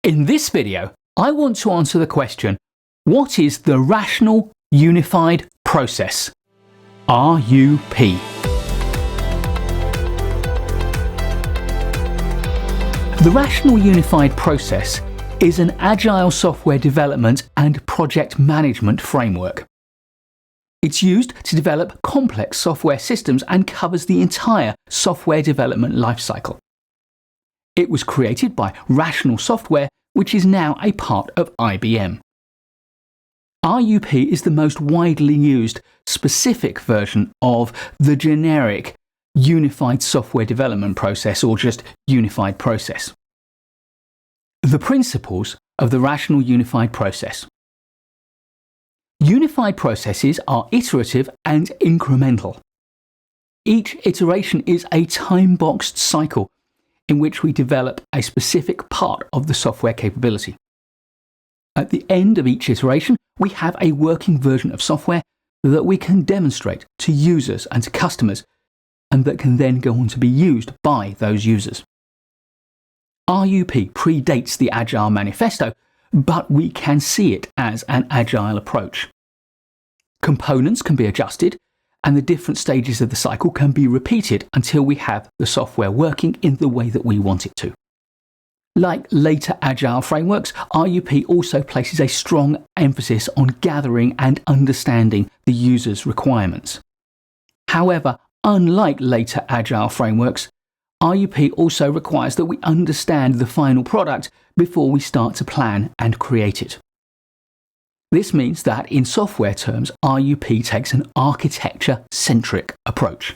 In this video, I want to answer the question, what is the Rational Unified Process? RUP. The Rational Unified Process is an agile software development and project management framework. It's used to develop complex software systems and covers the entire software development lifecycle. It was created by Rational Software, which is now a part of IBM. RUP is the most widely used specific version of the generic Unified Software Development Process, or just Unified Process. The principles of the Rational Unified Process. Unified processes are iterative and incremental. Each iteration is a time-boxed cycle in which we develop a specific part of the software capability. At the end of each iteration, we have a working version of software that we can demonstrate to users and to customers, and that can then go on to be used by those users. RUP predates the Agile Manifesto, but we can see it as an Agile approach. Components can be adjusted, and the different stages of the cycle can be repeated until we have the software working in the way that we want it to. Like later Agile frameworks, RUP also places a strong emphasis on gathering and understanding the user's requirements. However, unlike later Agile frameworks, RUP also requires that we understand the final product before we start to plan and create it. This means that, in software terms, RUP takes an architecture-centric approach.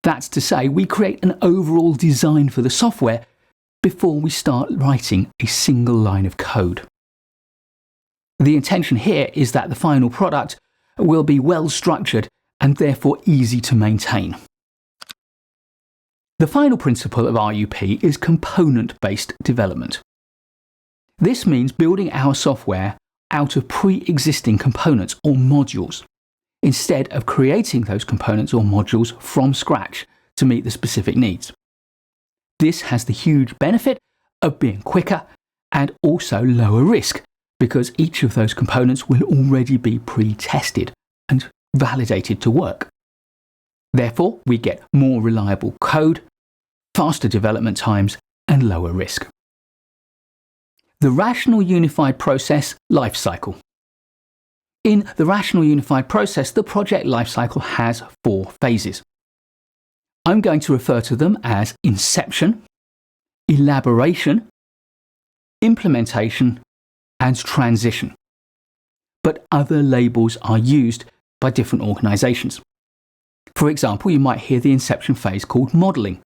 That's to say, we create an overall design for the software before we start writing a single line of code. The intention here is that the final product will be well structured and therefore easy to maintain. The final principle of RUP is component-based development. This means building our software out of pre-existing components or modules, instead of creating those components or modules from scratch to meet the specific needs. This has the huge benefit of being quicker and also lower risk, because each of those components will already be pre-tested and validated to work. Therefore, we get more reliable code, faster development times, and lower risk. The Rational Unified Process Lifecycle. In the Rational Unified Process, the project lifecycle has 4 phases. I'm going to refer to them as Inception, Elaboration, Implementation, and Transition. But other labels are used by different organizations. For example, you might hear the Inception phase called Modeling,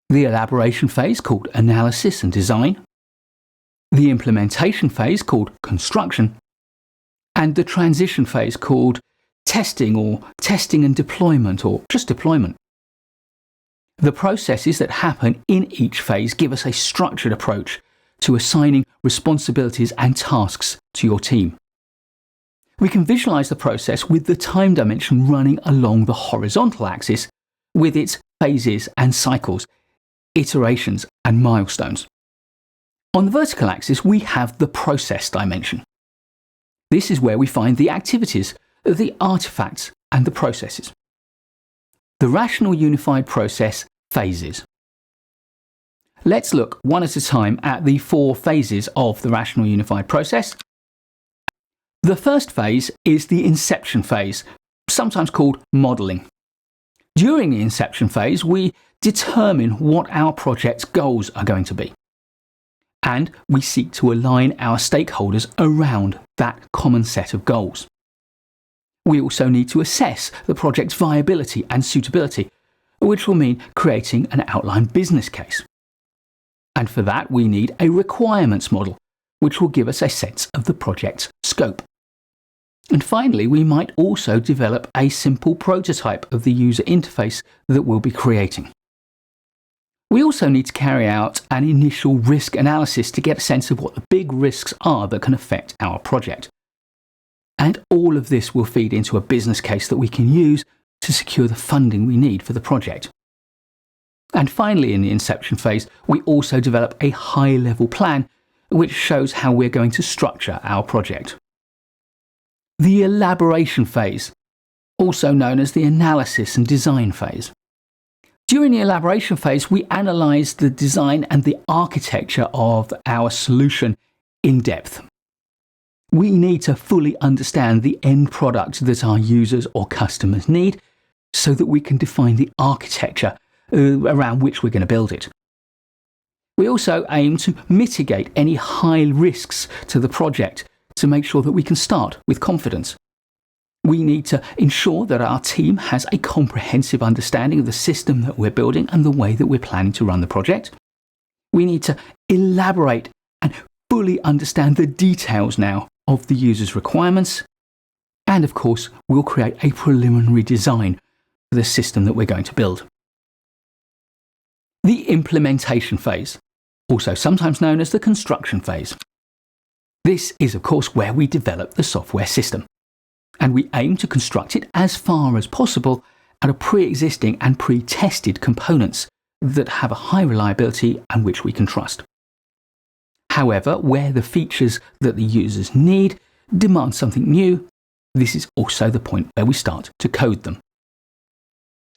the Elaboration phase called Analysis and Design, the Implementation phase called Construction, and the Transition phase called Testing, or Testing and Deployment, or just Deployment. The processes that happen in each phase give us a structured approach to assigning responsibilities and tasks to your team. We can visualize the process with the time dimension running along the horizontal axis with its phases and cycles, iterations and milestones. On the vertical axis, we have the process dimension. This is where we find the activities, the artifacts, and the processes. The Rational Unified Process Phases. Let's look one at a time at the 4 phases of the Rational Unified Process. The first phase is the Inception phase, sometimes called Modeling. During the Inception phase, we determine what our project's goals are going to be, and we seek to align our stakeholders around that common set of goals. We also need to assess the project's viability and suitability, which will mean creating an outline business case. And for that, we need a requirements model, which will give us a sense of the project's scope. And finally, we might also develop a simple prototype of the user interface that we'll be creating. We also need to carry out an initial risk analysis to get a sense of what the big risks are that can affect our project. And all of this will feed into a business case that we can use to secure the funding we need for the project. And finally, in the Inception phase, we also develop a high-level plan which shows how we're going to structure our project. The Elaboration Phase, also known as the Analysis and Design Phase. During the Elaboration Phase, we analyse the design and the architecture of our solution in depth. We need to fully understand the end product that our users or customers need so that we can define the architecture around which we're going to build it. We also aim to mitigate any high risks to the project to make sure that we can start with confidence. We need to ensure that our team has a comprehensive understanding of the system that we're building and the way that we're planning to run the project. We need to elaborate and fully understand the details now of the user's requirements. And of course, we'll create a preliminary design for the system that we're going to build. The Implementation Phase, also sometimes known as the Construction Phase. This is, of course, where we develop the software system, and we aim to construct it as far as possible out of pre-existing and pre-tested components that have a high reliability and which we can trust. However, where the features that the users need demand something new, this is also the point where we start to code them.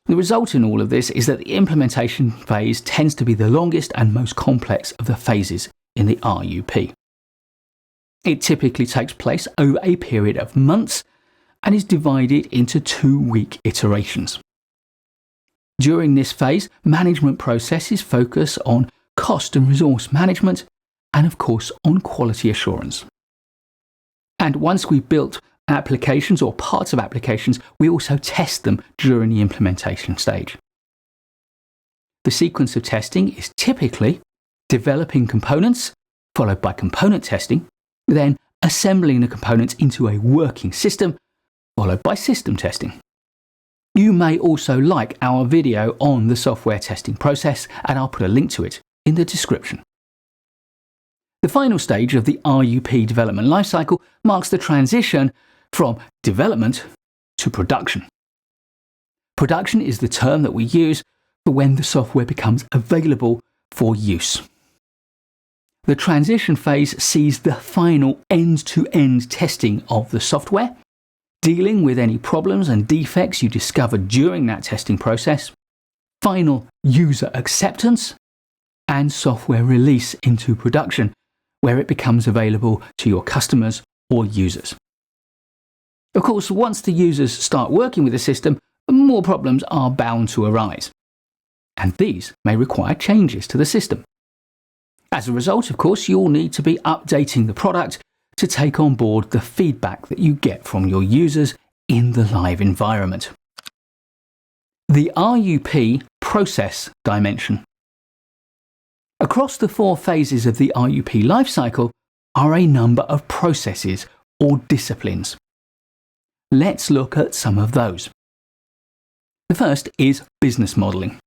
The result in all of this is that the implementation phase tends to be the longest and most complex of the phases in the RUP. It typically takes place over a period of months and is divided into 2-week iterations. During this phase, management processes focus on cost and resource management and, of course, on quality assurance. And once we've built applications or parts of applications, we also test them during the implementation stage. The sequence of testing is typically developing components, followed by component testing, then assembling the components into a working system, followed by system testing. You may also like our video on the software testing process, and I'll put a link to it in the description. The final stage of the RUP development lifecycle marks the transition from development to production. Production is the term that we use for when the software becomes available for use. The transition phase sees the final end-to-end testing of the software, dealing with any problems and defects you discover during that testing process, final user acceptance, and software release into production, where it becomes available to your customers or users. Of course, once the users start working with the system, more problems are bound to arise, and these may require changes to the system. As a result, of course, you'll need to be updating the product to take on board the feedback that you get from your users in the live environment. The RUP Process Dimension. Across the 4 phases of the RUP lifecycle are a number of processes or disciplines. Let's look at some of those. The first is business modeling.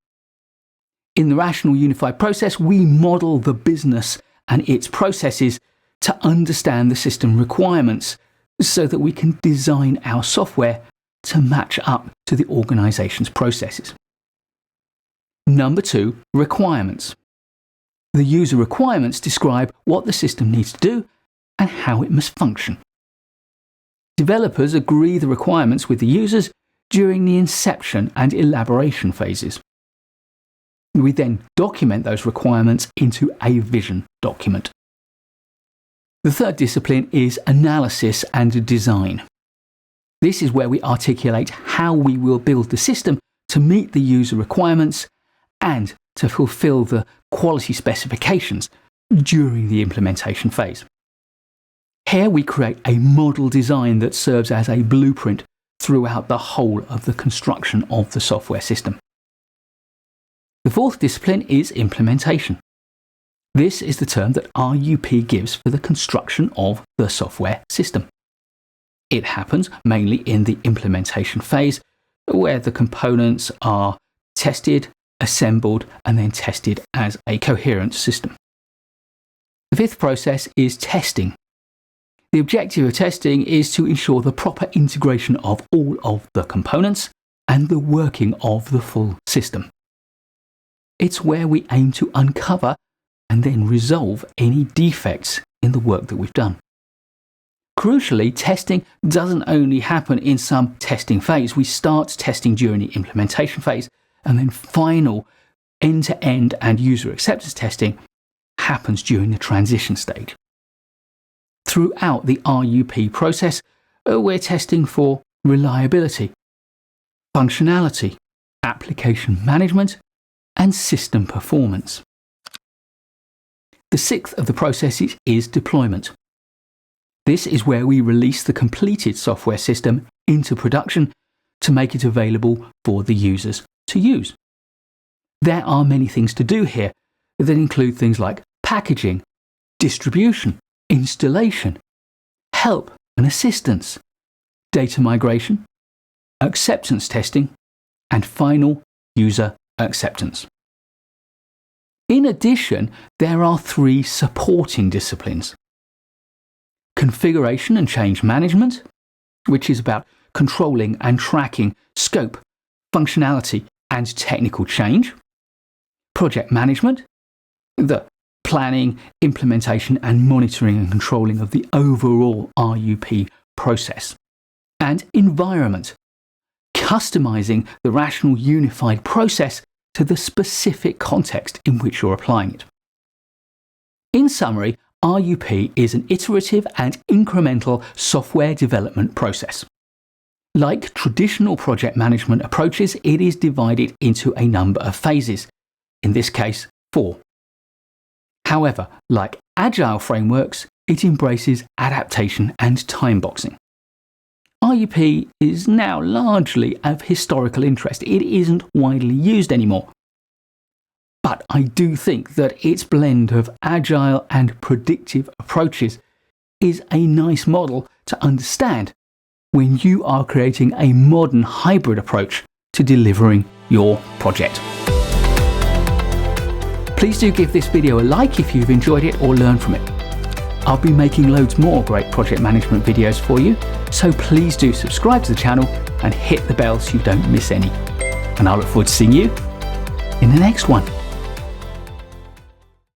In the Rational Unified Process, we model the business and its processes to understand the system requirements so that we can design our software to match up to the organization's processes. Number 2, requirements. The user requirements describe what the system needs to do and how it must function. Developers agree the requirements with the users during the inception and elaboration phases. We then document those requirements into a vision document. The third discipline is analysis and design. This is where we articulate how we will build the system to meet the user requirements and to fulfill the quality specifications during the implementation phase. Here we create a model design that serves as a blueprint throughout the whole of the construction of the software system. The fourth discipline is implementation. This is the term that RUP gives for the construction of the software system. It happens mainly in the implementation phase, where the components are tested, assembled, and then tested as a coherent system. The fifth process is testing. The objective of testing is to ensure the proper integration of all of the components and the working of the full system. It's where we aim to uncover and then resolve any defects in the work that we've done. Crucially, testing doesn't only happen in some testing phase. We start testing during the implementation phase, and then final end-to-end and user acceptance testing happens during the transition stage. Throughout the RUP process, we're testing for reliability, functionality, application management, and system performance. The sixth of the processes is deployment. This is where we release the completed software system into production to make it available for the users to use. There are many things to do here that include things like packaging, distribution, installation, help and assistance, data migration, acceptance testing, and final user acceptance. In addition, there are 3 supporting disciplines. Configuration and change management, which is about controlling and tracking scope, functionality, and technical change. Project management, the planning, implementation, and monitoring and controlling of the overall RUP process. And environment, customizing the rational unified process to the specific context in which you're applying it. In summary, RUP is an iterative and incremental software development process. Like traditional project management approaches, it is divided into a number of phases, in this case 4. However, like Agile frameworks, it embraces adaptation and time boxing. RUP is now largely of historical interest. It isn't widely used anymore. But I do think that its blend of agile and predictive approaches is a nice model to understand when you are creating a modern hybrid approach to delivering your project. Please do give this video a like if you've enjoyed it or learned from it. I'll be making loads more great project management videos for you, so please do subscribe to the channel and hit the bell so you don't miss any. And I look forward to seeing you in the next one.